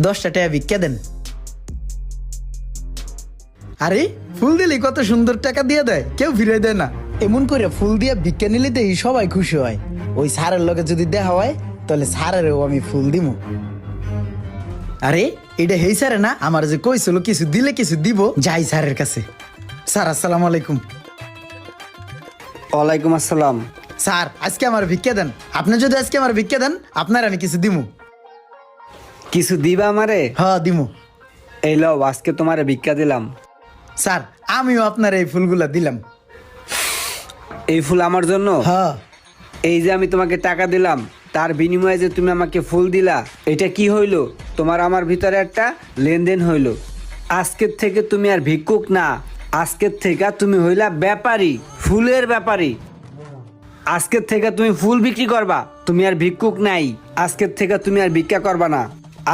10টা টাকা ভিক্ষা দেন। আরে ফুল দিলে কত সুন্দর টাকা দিয়ে দেয়, কেউ ফিরে দেয় না। এমন করে ফুল দিয়ে ভিক্ষা নিলে তো সবাই খুশি হয়। ওই স্যারের লগে যদি দেখা হয় তাহলে স্যারেরও আমি ফুল দিমু। আরে এটা হেই স্যারে না, আমার যে কইছিল কিছু দিলে কিছু দিব, যাই স্যারের কাছে। স্যার আসসালামু আলাইকুম। ওয়ালাইকুম আসসালাম। স্যার আজকে আমার ভিক্ষা দেন। আপনি যদি আজকে আমার ভিক্ষা দেন আপনার আমি কিছু দিমু। কিছু দিবা আমারে? হ্যাঁ দিমু। এই লও, আজকে তোমারে ভিক্ষা দিলাম। স্যার আমিও আপনার এই ফুলগুলা দিলাম। এই ফুল আমার জন্য? হ্যাঁ। এই যে আমি তোমাকে টাকা দিলাম, তার বিনিময়ে যে তুমি আমাকে ফুল দিলা, এটা কি হইলো? তোমার আমার ভিতরে একটা লেনদেন হইলো। আজকের থেকে তুমি আর ভিক্ষুক না, আজকের থেকে তুমি হইলা ব্যাপারী, ফুলের ব্যাপারী। আজকের থেকে তুমি ফুল বিক্রি করবা, তুমি আর ভিক্ষুক নাই। আজকের থেকে তুমি আর ভিক্ষা করবা না।